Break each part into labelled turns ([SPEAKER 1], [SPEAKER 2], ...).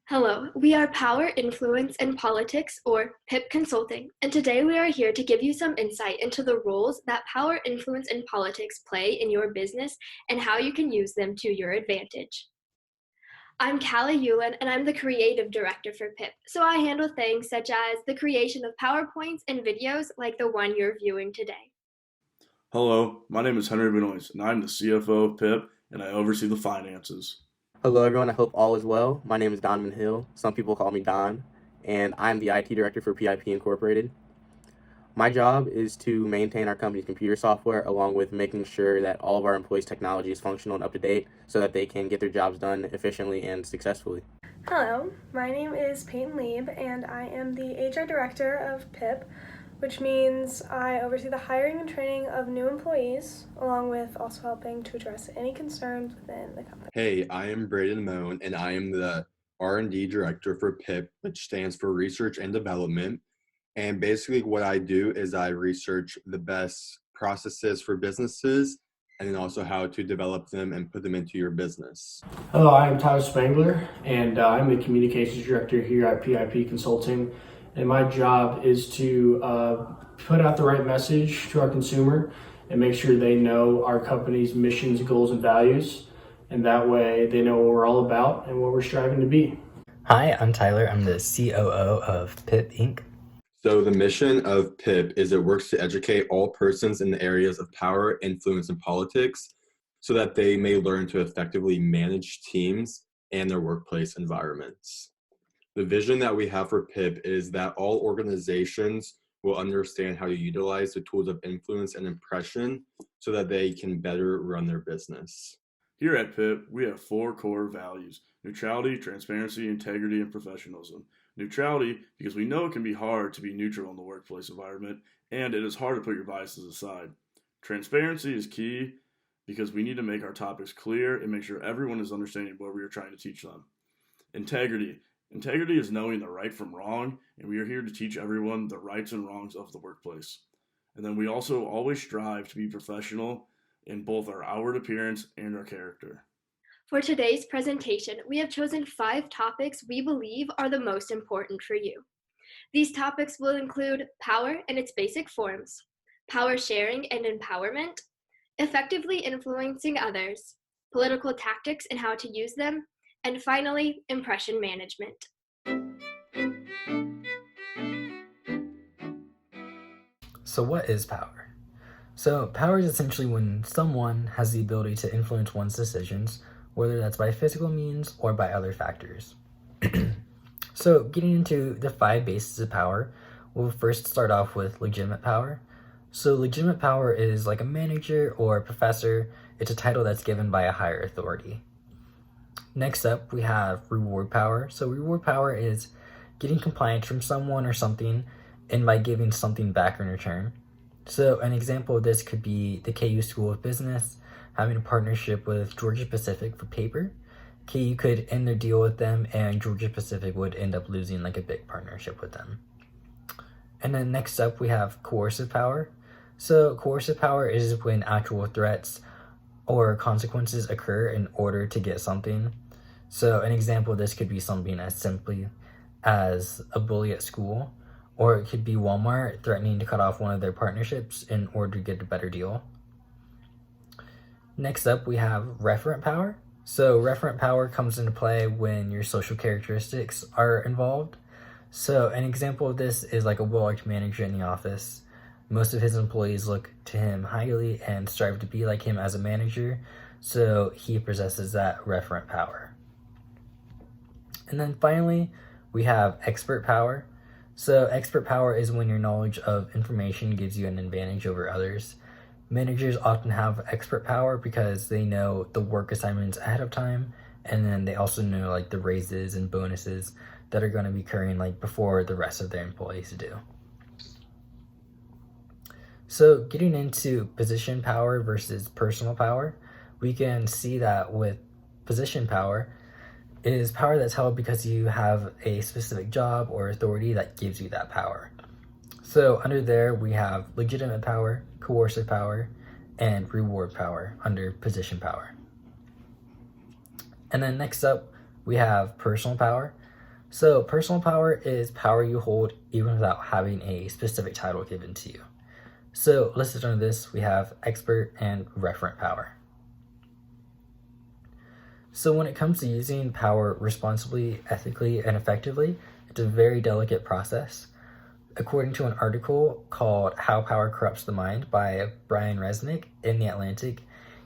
[SPEAKER 1] Hello, we are Power, Influence, and Politics, or PIP Consulting, and today we are here to give you some insight into the roles that power, influence, and politics play in your business and how you can use them to your advantage. I'm Callie Yulin, and I'm the Creative Director for PIP, so I handle things such as the creation of PowerPoints and videos like the one you're viewing today.
[SPEAKER 2] Hello, my name is Henry Benoist, and I'm the CFO of PIP, and I oversee the finances.
[SPEAKER 3] Hello, everyone. I hope all is well. My name is Donovan Hill. Some people call me Don, and I'm the IT director for PIP Incorporated. My job is to maintain our company's computer software along with making sure that all of our employees' technology is functional and up to date so that they can get their jobs done efficiently and successfully.
[SPEAKER 4] Hello, my name is Peyton Lieb, and I am the HR Director of PIP, which means I oversee the hiring and training of new employees, along with also helping to address any concerns within the company.
[SPEAKER 5] Hey, I am Braden Moan, and I am the R&D Director for PIP, which stands for Research and Development. And basically what I do is I research the best processes for businesses and then also how to develop them and put them into your business.
[SPEAKER 6] Hello, I'm Tyler Spangler, and I'm the Communications Director here at PIP Consulting. And my job is to put out the right message to our consumer and make sure they know our company's missions, goals, and values. And that way they know what we're all about and what we're striving to be.
[SPEAKER 7] Hi, I'm Tyler. I'm the COO of PIP Inc.
[SPEAKER 5] So the mission of PIP is it works to educate all persons in the areas of power, influence, and politics so that they may learn to effectively manage teams and their workplace environments. The vision that we have for PIP is that all organizations will understand how to utilize the tools of influence and impression so that they can better run their business.
[SPEAKER 2] Here at PIP, we have 4 core values: neutrality, transparency, integrity, and professionalism. Neutrality, because we know it can be hard to be neutral in the workplace environment, and it is hard to put your biases aside. Transparency is key because we need to make our topics clear and make sure everyone is understanding what we are trying to teach them. Integrity. Integrity is knowing the right from wrong, and we are here to teach everyone the rights and wrongs of the workplace. And then we also always strive to be professional in both our outward appearance and our character.
[SPEAKER 1] For today's presentation, we have chosen 5 topics we believe are the most important for you. These topics will include power and its basic forms, power sharing and empowerment, effectively influencing others, political tactics and how to use them, and finally, impression management.
[SPEAKER 7] So what is power? So power is essentially when someone has the ability to influence one's decisions, whether that's by physical means or by other factors. So getting into the 5 bases of power, we'll first start off with legitimate power. So legitimate power is like a manager or a professor. It's a title that's given by a higher authority. Next up, we have reward power. So reward power is getting compliance from someone or something and by giving something back in return. So an example of this could be the KU School of Business having a partnership with Georgia Pacific for paper. KU could end their deal with them and Georgia Pacific would end up losing like a big partnership with them. And then next up, we have coercive power. So coercive power is when actual threats or consequences occur in order to get something. So an example of this could be something as simply as a bully at school, or it could be Walmart threatening to cut off one of their partnerships in order to get a better deal. Next up, we have referent power. So referent power comes into play when your social characteristics are involved. So an example of this is like a well-liked manager in the office. Most of his employees look to him highly and strive to be like him as a manager, so he possesses that referent power. And then finally, we have expert power. So expert power is when your knowledge of information gives you an advantage over others. Managers often have expert power because they know the work assignments ahead of time, and then they also know like the raises and bonuses that are going to be occurring like before the rest of their employees do. So getting into position power versus personal power, we can see that with position power, it is power that's held because you have a specific job or authority that gives you that power. So under there, we have legitimate power, coercive power, and reward power under position power. And then next up, we have personal power. So personal power is power you hold even without having a specific title given to you. So listed under this, we have expert and referent power. So when it comes to using power responsibly, ethically, and effectively, it's a very delicate process. According to an article called How Power Corrupts the Mind by Brian Resnick in The Atlantic,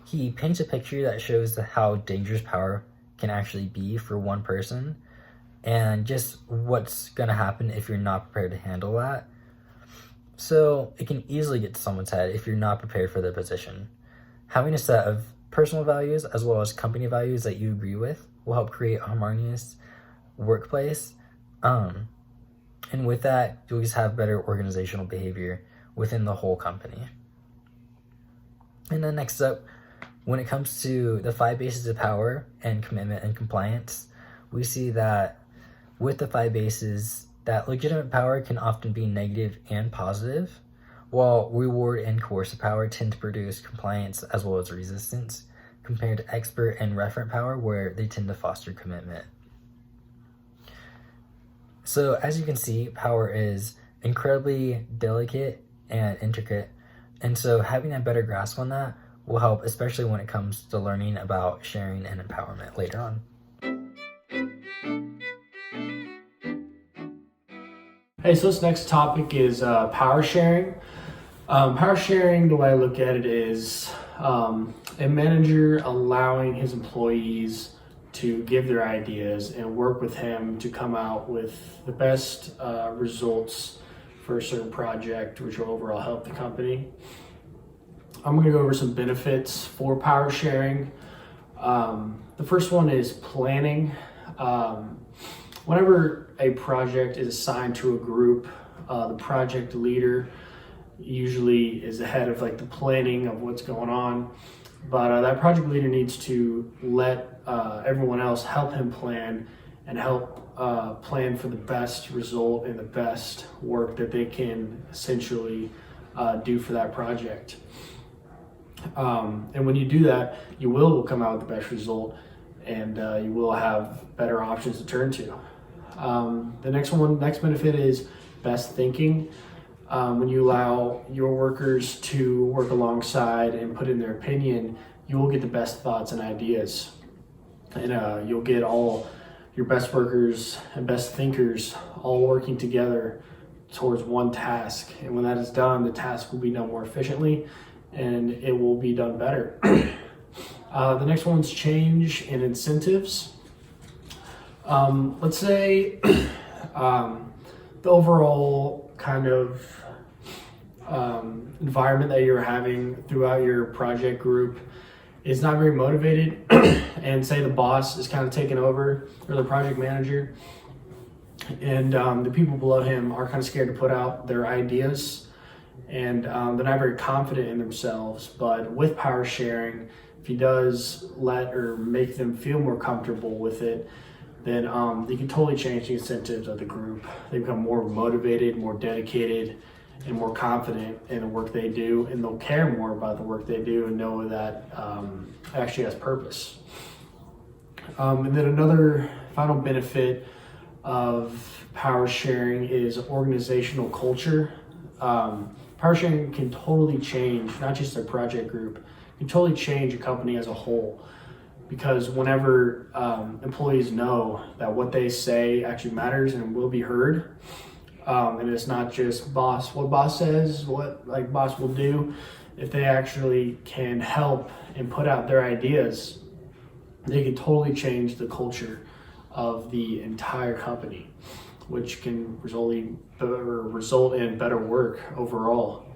[SPEAKER 7] he paints a picture that shows how dangerous power can actually be for one person and just what's going to happen if you're not prepared to handle that. So it can easily get to someone's head if you're not prepared for their position. Having a set of personal values as well as company values that you agree with will help create a harmonious workplace. And with that, you'll just have better organizational behavior within the whole company. And then next up, when it comes to the 5 bases of power and commitment and compliance, we see that with the 5 bases, that legitimate power can often be negative and positive, while reward and coercive power tend to produce compliance as well as resistance, compared to expert and referent power, where they tend to foster commitment. So as you can see, power is incredibly delicate and intricate, and so having a better grasp on that will help, especially when it comes to learning about sharing and empowerment later on.
[SPEAKER 6] Hey, so this next topic is power sharing. Power sharing, the way I look at it is a manager allowing his employees to give their ideas and work with him to come out with the best results for a certain project, which will overall help the company. I'm going to go over some benefits for power sharing. The first one is planning. Whenever a project is assigned to a group, the project leader usually is ahead of like the planning of what's going on, but that project leader needs to let everyone else help him plan and help plan for the best result and the best work that they can essentially do for that project. And when you do that, you will come out with the best result, and you will have better options to turn to. The next benefit is best thinking. When you allow your workers to work alongside and put in their opinion, you will get the best thoughts and ideas. And you'll get all your best workers and best thinkers all working together towards one task. And when that is done, the task will be done more efficiently and it will be done better. The next one's change and incentives. Let's say the overall kind of environment that you're having throughout your project group is not very motivated, and say the boss is kind of taking over, or the project manager, and the people below him are kind of scared to put out their ideas, and they're not very confident in themselves. But with power sharing, if he does let or make them feel more comfortable with it, then you can totally change the incentives of the group. They become more motivated, more dedicated, and more confident in the work they do, and they'll care more about the work they do and know that it actually has purpose. And then another final benefit of power sharing is organizational culture. Power sharing can totally change, not just a project group, it can totally change a company as a whole. Because whenever employees know that what they say actually matters and will be heard, and it's not just what boss says, what like boss will do, if they actually can help and put out their ideas, they can totally change the culture of the entire company, which can result in better work overall.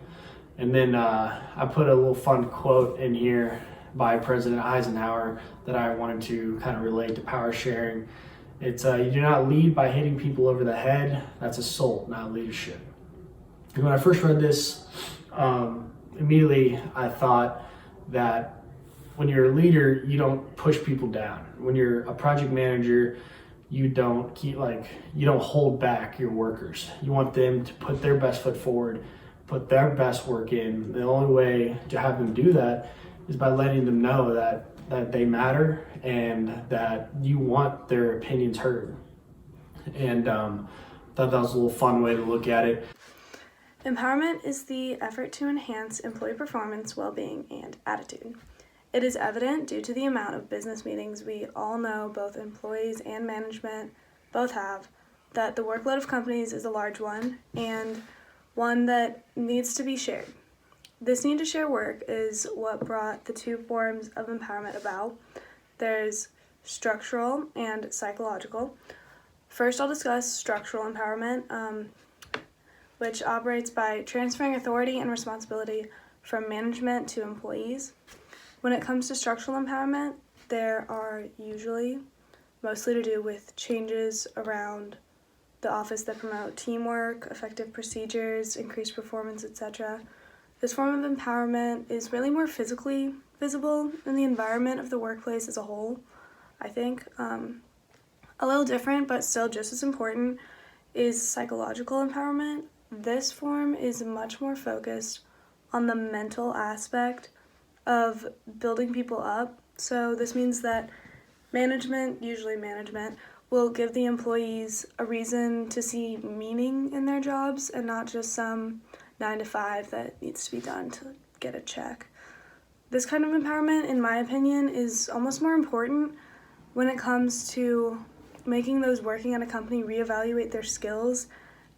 [SPEAKER 6] And then I put a little fun quote in here by President Eisenhower that I wanted to kind of relate to power sharing. It's you do not lead by hitting people over the head. That's assault, not leadership. And when I first read this, immediately I thought that when you're a leader, you don't push people down. When you're a project manager, you don't hold back your workers. You want them to put their best foot forward, put their best work in. The only way to have them do that is by letting them know that they matter and that you want their opinions heard. and thought that was a little fun way to look at it.
[SPEAKER 4] Empowerment is the effort to enhance employee performance, well-being, and attitude. It is evident due to the amount of business meetings we all know both employees and management both have that the workload of companies is a large one and one that needs to be shared. This need to share work is what brought the two forms of empowerment about. There's structural and psychological. First, I'll discuss structural empowerment, which operates by transferring authority and responsibility from management to employees. When it comes to structural empowerment, there are usually mostly to do with changes around the office that promote teamwork, effective procedures, increased performance, etc. This form of empowerment is really more physically visible in the environment of the workplace as a whole, I think. A little different, but still just as important, is psychological empowerment. This form is much more focused on the mental aspect of building people up. So this means that usually management, will give the employees a reason to see meaning in their jobs and not just some 9 to 5 that needs to be done to get a check. This kind of empowerment, in my opinion, is almost more important when it comes to making those working at a company reevaluate their skills,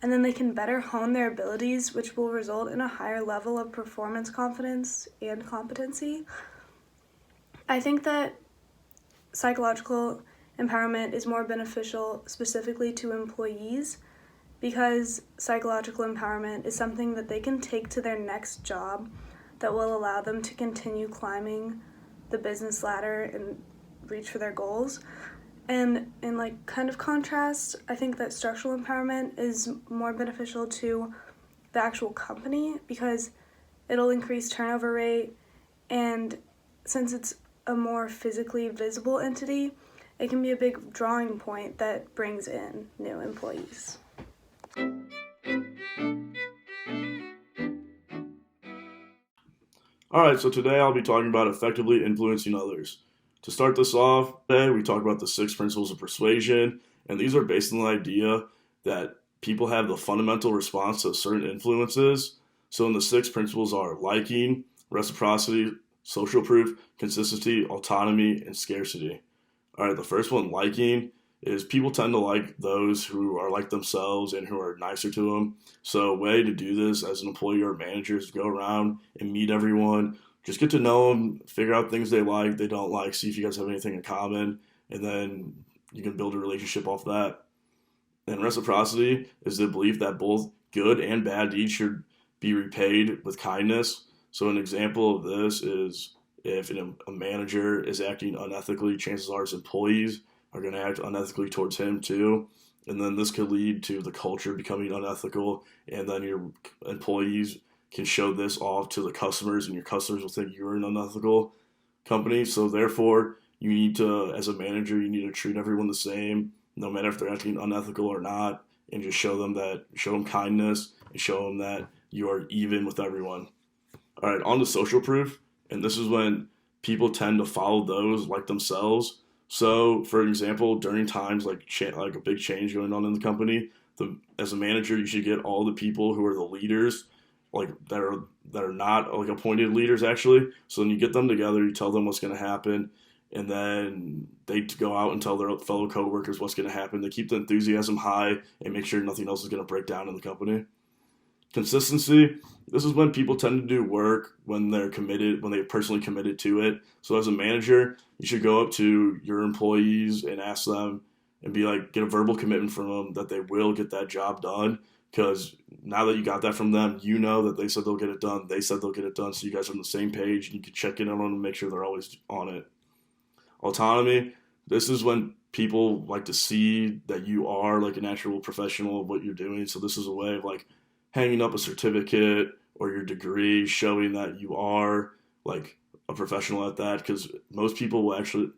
[SPEAKER 4] and then they can better hone their abilities, which will result in a higher level of performance confidence and competency. I think that psychological empowerment is more beneficial specifically to employees because psychological empowerment is something that they can take to their next job that will allow them to continue climbing the business ladder and reach for their goals. And in kind of contrast, I think that structural empowerment is more beneficial to the actual company because it'll increase turnover rate, and since it's a more physically visible entity, it can be a big drawing point that brings in new employees.
[SPEAKER 2] All right, so today I'll be talking about effectively influencing others. To start this off, today we talk about the 6 principles of persuasion, and these are based on the idea that people have the fundamental response to certain influences. So in the 6 principles are liking, reciprocity, social proof, consistency, autonomy, and scarcity. All right, the first one, liking, is people tend to like those who are like themselves and who are nicer to them. So a way to do this as an employee or manager is to go around and meet everyone, just get to know them, figure out things they like, they don't like, see if you guys have anything in common, and then you can build a relationship off that. And reciprocity is the belief that both good and bad deeds should be repaid with kindness. So an example of this is if a manager is acting unethically, chances are his employees are going to act unethically towards him too. And then this could lead to the culture becoming unethical, and then your employees can show this off to the customers, and your customers will think you're an unethical company. So therefore, you need to, as a manager, you need to treat everyone the same, no matter if they're acting unethical or not, and just show them kindness, and show them that you are even with everyone. All right, on to social proof, and this is when people tend to follow those like themselves. So, for example, during times like a big change going on in the company, as a manager, you should get all the people who are the leaders, like that are not like appointed leaders actually. So then you get them together, you tell them what's going to happen, and then they go out and tell their fellow coworkers what's going to happen. They keep the enthusiasm high and make sure nothing else is going to break down in the company. Consistency. This is when people tend to do work when they're committed, when they're personally committed to it. So as a manager, you should go up to your employees and ask them and get a verbal commitment from them that they will get that job done. Because now that you got that from them, you know that they said they'll get it done. They said they'll get it done. So you guys are on the same page and you can check in on them and make sure they're always on it. Autonomy. This is when people like to see that you are like an actual professional of what you're doing. So this is a way of hanging up a certificate or your degree showing that you are like a professional at that, because most people will actually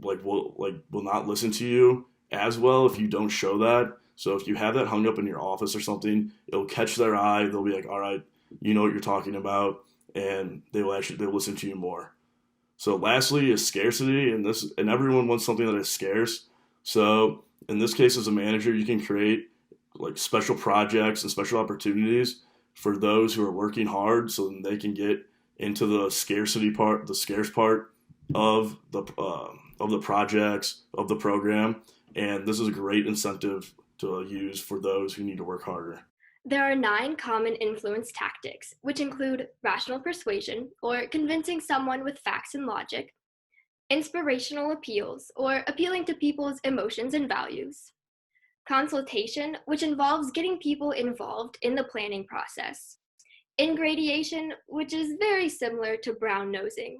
[SPEAKER 2] will not listen to you as well if you don't show that. So if you have that hung up in your office or something, it'll catch their eye. They'll be like, all right, you know what you're talking about, and they'll listen to you more. So lastly is scarcity, and everyone wants something that is scarce. So In this case, as a manager, you can create like special projects and special opportunities for those who are working hard, so then they can get into the scarcity part, the scarce part of the projects of the program, and this is a great incentive to use for those who need to work harder.
[SPEAKER 1] There are 9 common influence tactics, which include rational persuasion, or convincing someone with facts and logic, inspirational appeals, or appealing to people's emotions and values, consultation, which involves getting people involved in the planning process, ingradation, which is very similar to brown nosing,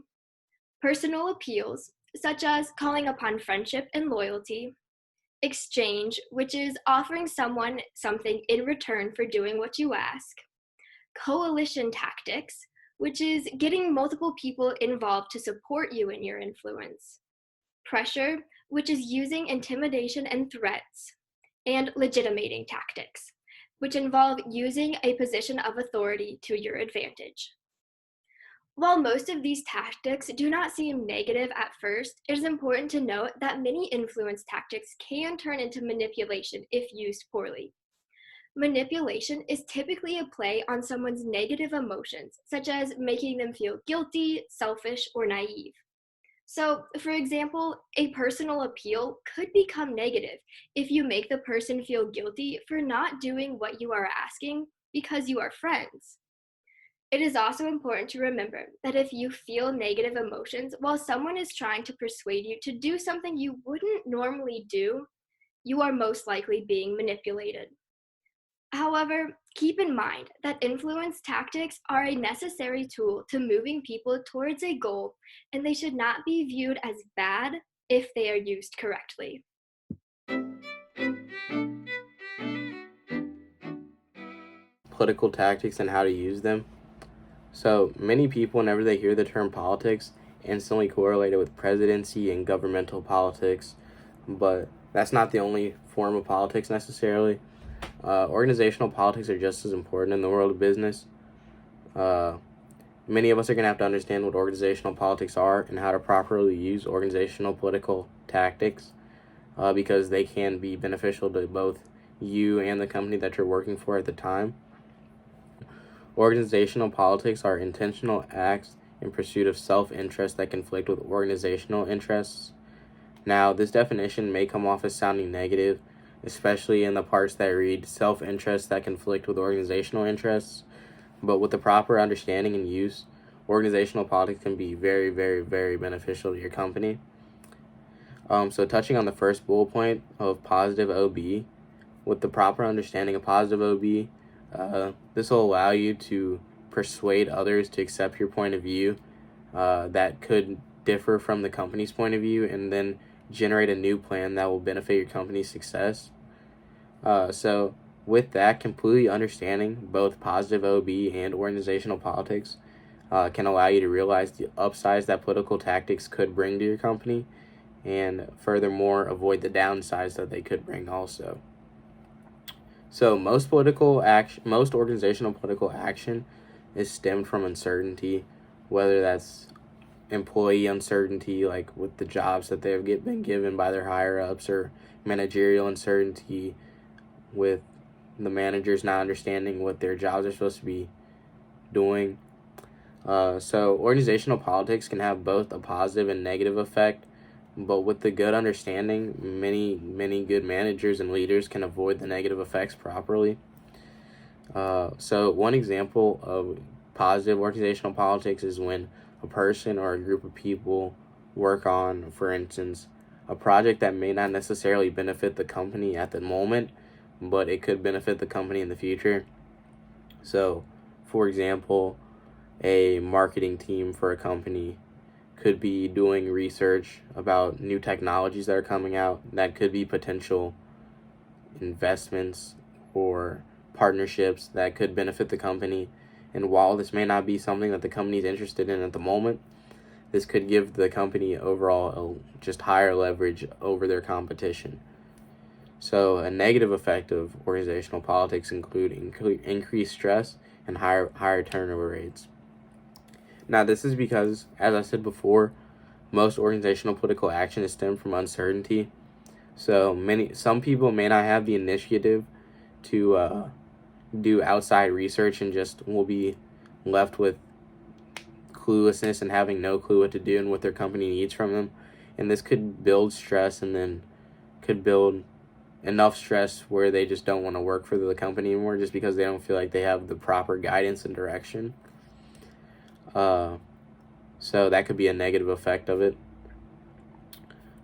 [SPEAKER 1] personal appeals, such as calling upon friendship and loyalty, exchange, which is offering someone something in return for doing what you ask, coalition tactics, which is getting multiple people involved to support you in your influence, pressure, which is using intimidation and threats, and legitimating tactics, which involve using a position of authority to your advantage. While most of these tactics do not seem negative at first, it is important to note that many influence tactics can turn into manipulation if used poorly. Manipulation is typically a play on someone's negative emotions, such as making them feel guilty, selfish, or naive. So, for example, a personal appeal could become negative if you make the person feel guilty for not doing what you are asking because you are friends. It is also important to remember that if you feel negative emotions while someone is trying to persuade you to do something you wouldn't normally do, you are most likely being manipulated. However, keep in mind that influence tactics are a necessary tool to moving people towards a goal, and they should not be viewed as bad if they are used correctly.
[SPEAKER 3] Political tactics and how to use them. So many people, whenever they hear the term politics, instantly correlate it with presidency and governmental politics, but that's not the only form of politics necessarily. Organizational politics are just as important in the world of business. Many of us are going to have to understand what organizational politics are and how to properly use organizational political tactics, because they can be beneficial to both you and the company that you're working for at the time. Organizational politics are intentional acts in pursuit of self-interest that conflict with organizational interests. Now, this definition may come off as sounding negative, especially in the parts that read self-interest that conflict with organizational interests, but with the proper understanding and use, organizational politics can be very, very, very beneficial to your company. So touching on the first bullet point of positive OB, with the proper understanding of positive OB, this will allow you to persuade others to accept your point of view that could differ from the company's point of view, and then generate a new plan that will benefit your company's success. So with that, completely understanding both positive OB and organizational politics can allow you to realize the upsides that political tactics could bring to your company, and furthermore avoid the downsides that they could bring also. So most organizational political action is stemmed from uncertainty, whether that's employee uncertainty, like with the jobs that they've been given by their higher ups, or managerial uncertainty with the managers not understanding what their jobs are supposed to be doing. So organizational politics can have both a positive and negative effect, but with the good understanding, many good managers and leaders can avoid the negative effects properly. So one example of positive organizational politics is when a person or a group of people work on, for instance, a project that may not necessarily benefit the company at the moment, but it could benefit the company in the future. So, for example, a marketing team for a company could be doing research about new technologies that are coming out that could be potential investments or partnerships that could benefit the company. And while this may not be something that the company is interested in at the moment, this could give the company overall just higher leverage over their competition. So a negative effect of organizational politics include increased stress and higher turnover rates. Now, this is because, as I said before, most organizational political action is stemmed from uncertainty, So some people may not have the initiative to do outside research and just will be left with cluelessness and having no clue what to do and what their company needs from them. And this could build stress, and then could build enough stress where they just don't want to work for the company anymore just because they don't feel like they have the proper guidance and direction. So that could be a negative effect of it.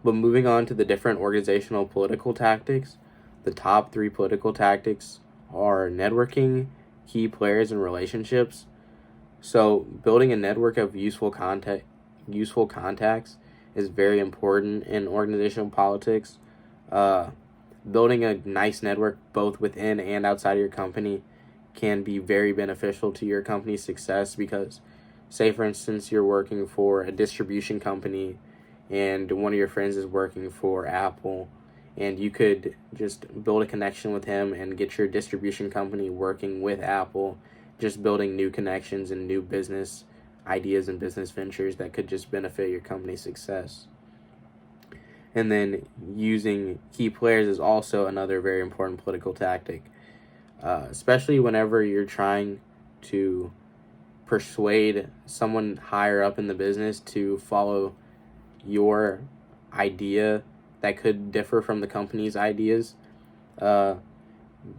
[SPEAKER 3] But moving on to the different organizational political tactics, the top 3 political tactics are networking, key players, and relationships. So building a network of useful contacts is very important in organizational politics. Building a nice network both within and outside of your company can be very beneficial to your company's success because, say for instance, you're working for a distribution company and one of your friends is working for Apple, and you could just build a connection with him and get your distribution company working with Apple, just building new connections and new business ideas and business ventures that could just benefit your company's success. And then using key players is also another very important political tactic, especially whenever you're trying to persuade someone higher up in the business to follow your idea that could differ from the company's ideas.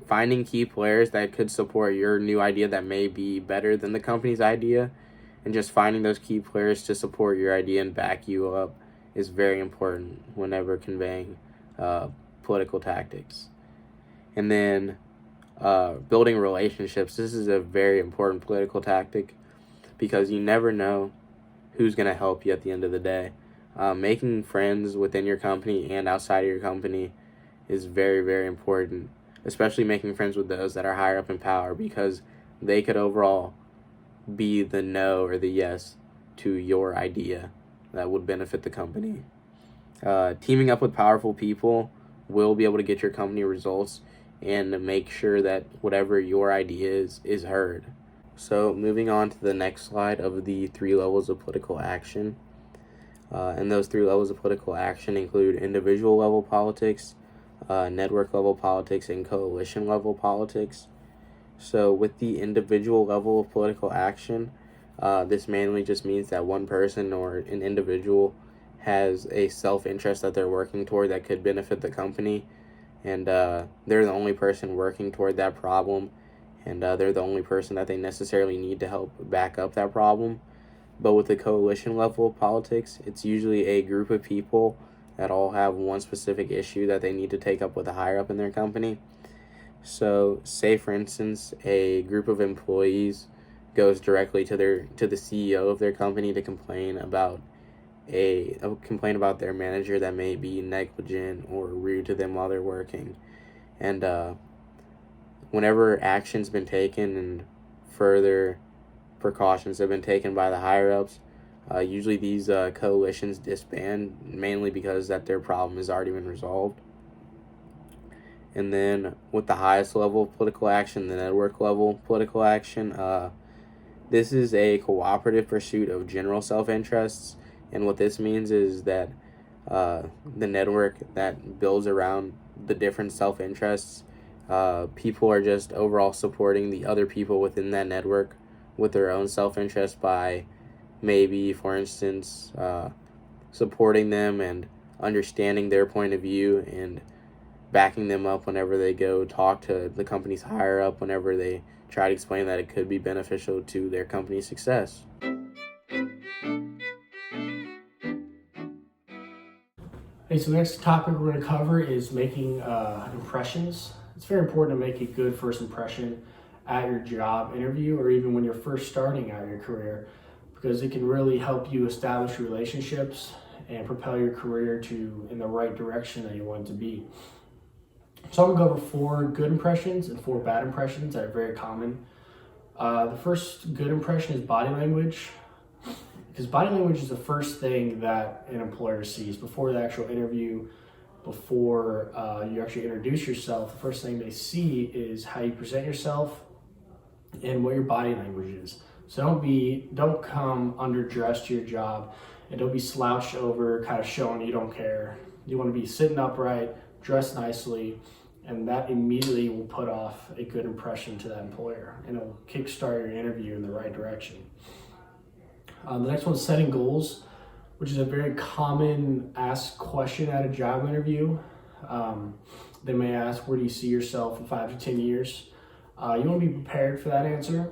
[SPEAKER 3] Finding key players that could support your new idea that may be better than the company's idea, and just finding those key players to support your idea and back you up is very important whenever conveying political tactics. And then building relationships. This is a very important political tactic because you never know who's going to help you at the end of the day. Making friends within your company and outside of your company is very, very important, especially making friends with those that are higher up in power because they could overall be the no or the yes to your idea that would benefit the company. Teaming up with powerful people will be able to get your company results and make sure that whatever your idea is heard. So moving on to the next slide of the 3 levels of political action. And those 3 levels of political action include individual level politics, network level politics, and coalition level politics. So with the individual level of political action, this mainly just means that one person or an individual has a self-interest that they're working toward that could benefit the company, and they're the only person working toward that problem, and they're the only person that they necessarily need to help back up that problem. But with the coalition level of politics, it's usually a group of people that all have one specific issue that they need to take up with a higher up in their company. So say for instance, a group of employees goes directly to the CEO of their company to complain about their manager that may be negligent or rude to them while they're working. And whenever action's been taken and further precautions have been taken by the higher ups, usually these coalitions disband, mainly because that their problem has already been resolved. And then with the highest level of political action, the network level political action, this is a cooperative pursuit of general self-interests. And what this means is that the network that builds around the different self-interests, people are just overall supporting the other people within that network with their own self-interest by maybe, for instance, supporting them and understanding their point of view and backing them up whenever they go talk to the company's higher up, whenever they try to explain that it could be beneficial to their company's success.
[SPEAKER 6] Hey, so the next topic we're going to cover is making impressions. It's very important to make a good first impression at your job interview or even when you're first starting out your career, because it can really help you establish relationships and propel your career in the right direction that you want it to be. So I'm going to go over 4 good impressions and 4 bad impressions that are very common. The first good impression is body language, because body language is the first thing that an employer sees before the actual interview. Before you actually introduce yourself, the first thing they see is how you present yourself and what your body language is. So don't come underdressed to your job, and don't be slouched over, kind of showing you don't care. You want to be sitting upright, dressed nicely, and that immediately will put off a good impression to that employer, and it will kickstart your interview in the right direction. The next one is setting goals, which is a very common asked question at a job interview. They may ask, where do you see yourself in 5 to 10 years? You want to be prepared for that answer.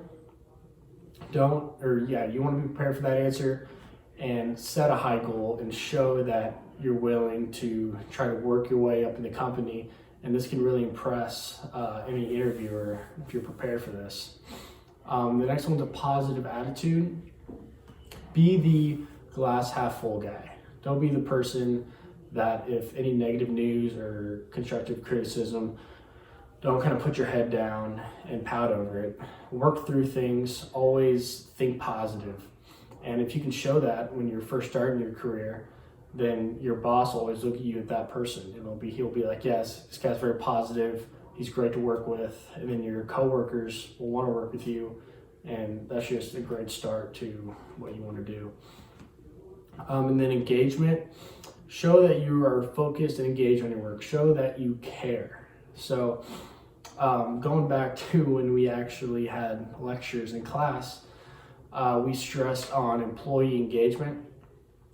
[SPEAKER 6] You want to be prepared for that answer and set a high goal and show that you're willing to try to work your way up in the company. And this can really impress any interviewer if you're prepared for this. The next one's a positive attitude. Be the glass half full guy. Don't be the person that if any negative news or constructive criticism, don't kind of put your head down and pout over it. Work through things, always think positive. And if you can show that when you're first starting your career, then your boss will always look at you at that person. He'll be like, yes, this guy's very positive, he's great to work with. And then your coworkers will want to work with you. And that's just a great start to what you want to do. And then engagement. Show that you are focused and engaged on your work. Show that you care. So going back to when we actually had lectures in class, we stressed on employee engagement,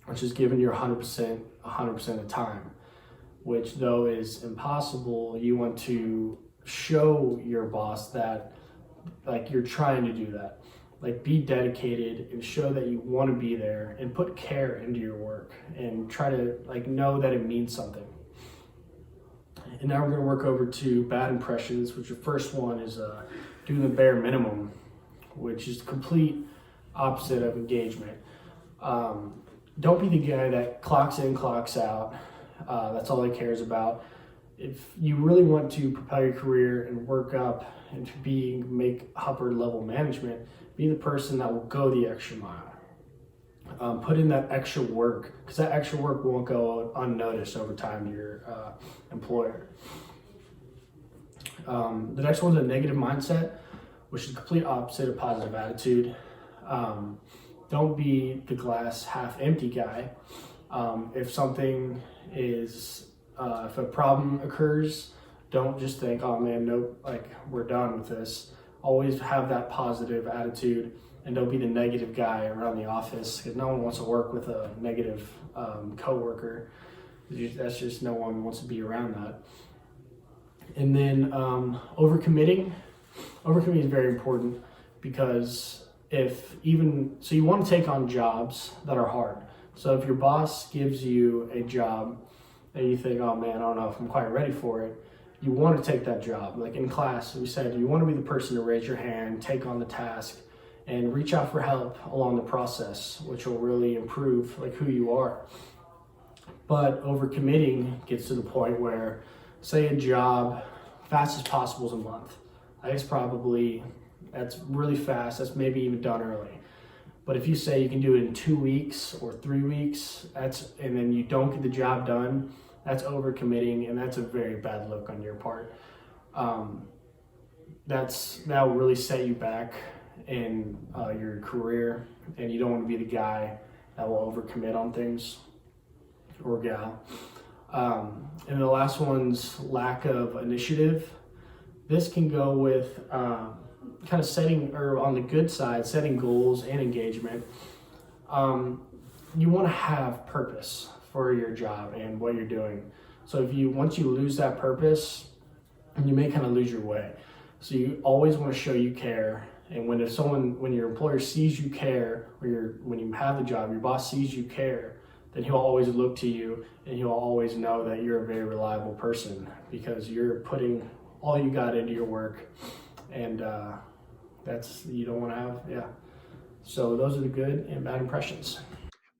[SPEAKER 6] which is giving your 100% of the time, which though is impossible, you want to show your boss that like you're trying to do that. Like be dedicated and show that you want to be there and put care into your work and try to like know that it means something. And now we're going to work over to bad impressions, which the first one is doing the bare minimum, which is the complete opposite of engagement. Don't be the guy that clocks in, clocks out. That's all he cares about. If you really want to propel your career and work up and to make upper level management, be the person that will go the extra mile. Put in that extra work, because that extra work won't go unnoticed over time to your employer. The next one's a negative mindset, which is the complete opposite of positive attitude. Don't be the glass half empty guy. If something is, if a problem occurs, don't just think, oh man, nope, like we're done with this. Always have that positive attitude and don't be the negative guy around the office, because no one wants to work with a negative coworker. That's just, no one wants to be around that. And then overcommitting. Overcommitting is very important, because you want to take on jobs that are hard. So if your boss gives you a job and you think, oh man, I don't know if I'm quite ready for it, you want to take that job. Like in class, we said you want to be the person to raise your hand, take on the task, and reach out for help along the process, which will really improve like who you are. But overcommitting gets to the point where, say a job, fast as possible is a month. That's really fast. That's maybe even done early. But if you say you can do it in 2 weeks or 3 weeks, and then you don't get the job done, that's overcommitting, and that's a very bad look on your part. That will really set you back in your career, and you don't want to be the guy that will overcommit on things, or gal. And the last one's lack of initiative. This can go with kind of setting, or on the good side, setting goals and engagement. You want to have purpose for your job and what you're doing. So once you lose that purpose, you may kind of lose your way. So you always want to show you care. And when your employer sees you care, or when you have the job, your boss sees you care, then he'll always look to you, and he'll always know that you're a very reliable person, because you're putting all you got into your work, and you don't want to have. So those are the good and bad impressions.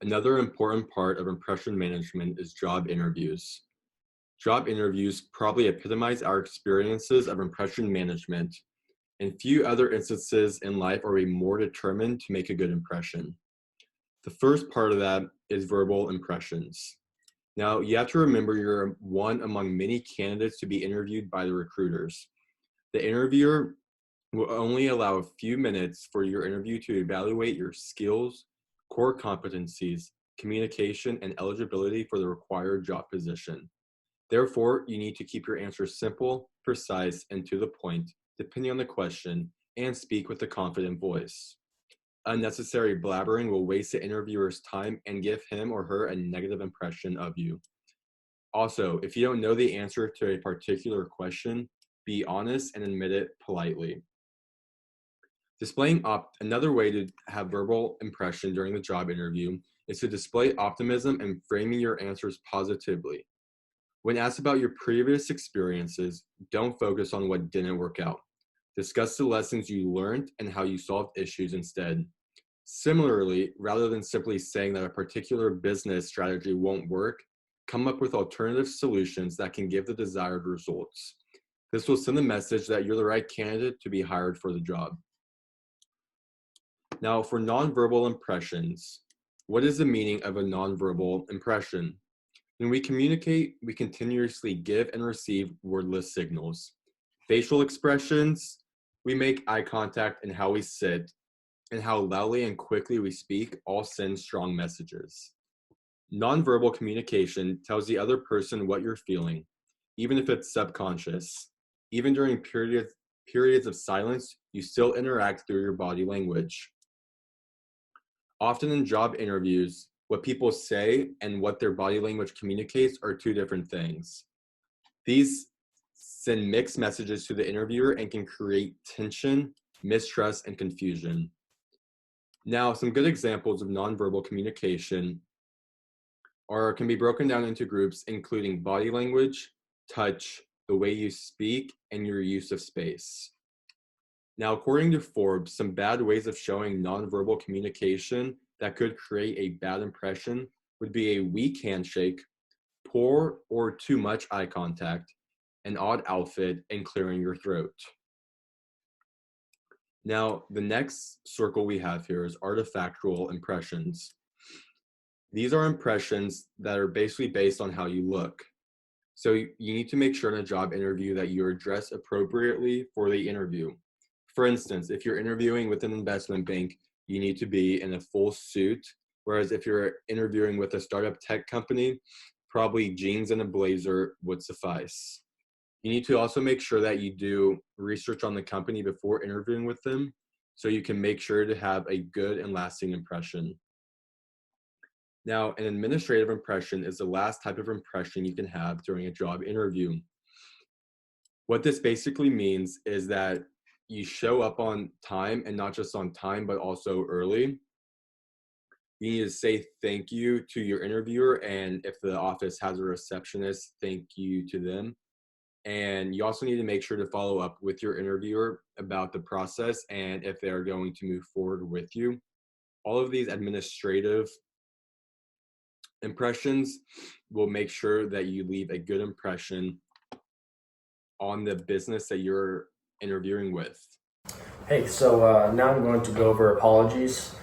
[SPEAKER 5] Another important part of impression management is job interviews. Job interviews probably epitomize our experiences of impression management, and few other instances in life are we more determined to make a good impression. The first part of that is verbal impressions. Now, you have to remember you're one among many candidates to be interviewed by the recruiters. The interviewer will only allow a few minutes for your interview to evaluate your skills, core competencies, communication, and eligibility for the required job position. Therefore, you need to keep your answers simple, precise, and to the point, depending on the question, and speak with a confident voice. Unnecessary blabbering will waste the interviewer's time and give him or her a negative impression of you. Also, if you don't know the answer to a particular question, be honest and admit it politely. Another way to have verbal impression during the job interview is to display optimism and framing your answers positively. When asked about your previous experiences, don't focus on what didn't work out. Discuss the lessons you learned and how you solved issues instead. Similarly, rather than simply saying that a particular business strategy won't work, come up with alternative solutions that can give the desired results. This will send the message that you're the right candidate to be hired for the job. Now, for nonverbal impressions, what is the meaning of a nonverbal impression? When we communicate, we continuously give and receive wordless signals. Facial expressions, we make eye contact, and how we sit, and how loudly and quickly we speak all send strong messages. Nonverbal communication tells the other person what you're feeling, even if it's subconscious. Even during periods of silence, you still interact through your body language. Often in job interviews, what people say and what their body language communicates are two different things. These send mixed messages to the interviewer and can create tension, mistrust, and confusion. Now, some good examples of nonverbal communication can be broken down into groups including body language, touch, the way you speak, and your use of space. Now, according to Forbes, some bad ways of showing nonverbal communication that could create a bad impression would be a weak handshake, poor or too much eye contact, an odd outfit, and clearing your throat. Now, the next circle we have here is artifactual impressions. These are impressions that are basically based on how you look. So you need to make sure in a job interview that you are dressed appropriately for the interview. For instance, if you're interviewing with an investment bank, you need to be in a full suit, whereas if you're interviewing with a startup tech company, probably jeans and a blazer would suffice. You need to also make sure that you do research on the company before interviewing with them, so you can make sure to have a good and lasting impression. Now, an administrative impression is the last type of impression you can have during a job interview. What this basically means is that you show up on time, and not just on time, but also early. You need to say thank you to your interviewer, and if the office has a receptionist, thank you to them. And you also need to make sure to follow up with your interviewer about the process and if they're going to move forward with you. All of these administrative impressions will make sure that you leave a good impression on the business that you're interviewing with.
[SPEAKER 6] Hey, so now I'm going to go over apologies.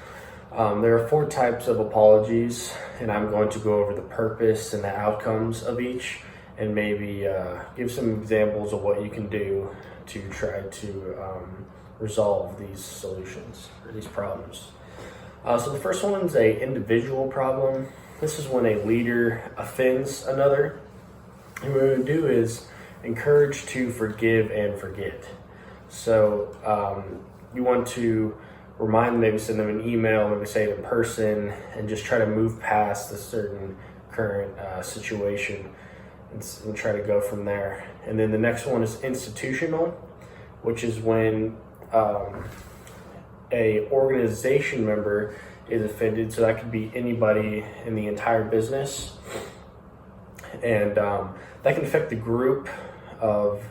[SPEAKER 6] There are 4 types of apologies, and I'm going to go over the purpose and the outcomes of each, and maybe give some examples of what you can do to try to resolve these solutions or these problems. So the first one is an individual problem. This is when a leader offends another. And what we would do is encourage to forgive and forget. So you want to remind them, maybe send them an email, maybe say it in person, and just try to move past a certain current situation and try to go from there. And then the next one is institutional, which is when a organization member is offended. So that could be anybody in the entire business, and that can affect the group of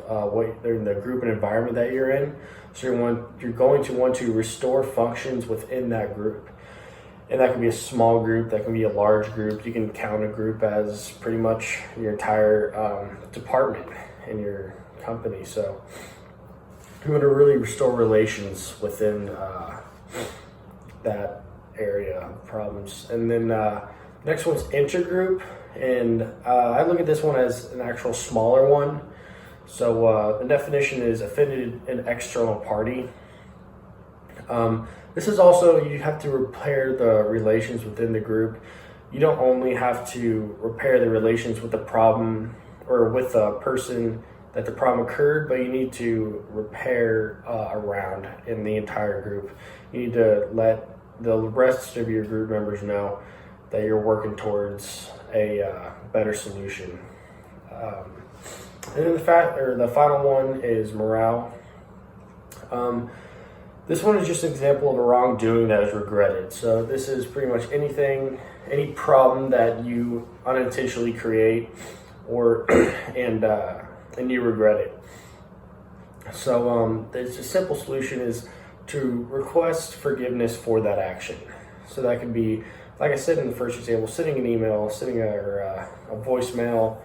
[SPEAKER 6] the group and environment that you're in. So you're going to want to restore functions within that group. And that can be a small group, that can be a large group. You can count a group as pretty much your entire department in your company. So you want to really restore relations within that area of problems. And then next one's intergroup. And I look at this one as an actual smaller one. So the definition is offended an external party. This is also, you have to repair the relations within the group. you don't only have to repair the relations with the problem or with the person that the problem occurred, but you need to repair around in the entire group. You need to let the rest of your group members know that you're working towards a better solution. And then the final one is morale. This one is just an example of a wrongdoing that is regretted. So this is pretty much any problem that you unintentionally create, or and you regret it. So the simple solution is to request forgiveness for that action. So that can be, like I said in the first example, sending an email, sending a voicemail,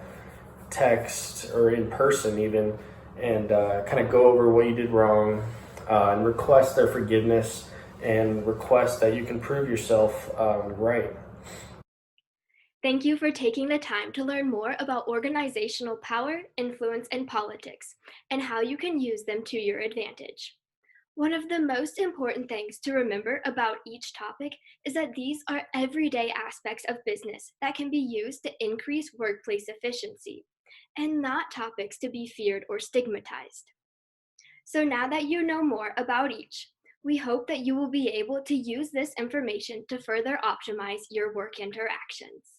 [SPEAKER 6] text, or in person even, and kind of go over what you did wrong, and request their forgiveness, and request that you can prove yourself right.
[SPEAKER 1] Thank you for taking the time to learn more about organizational power, influence, and politics, and how you can use them to your advantage. One of the most important things to remember about each topic is that these are everyday aspects of business that can be used to increase workplace efficiency, and not topics to be feared or stigmatized. So now that you know more about each, we hope that you will be able to use this information to further optimize your work interactions.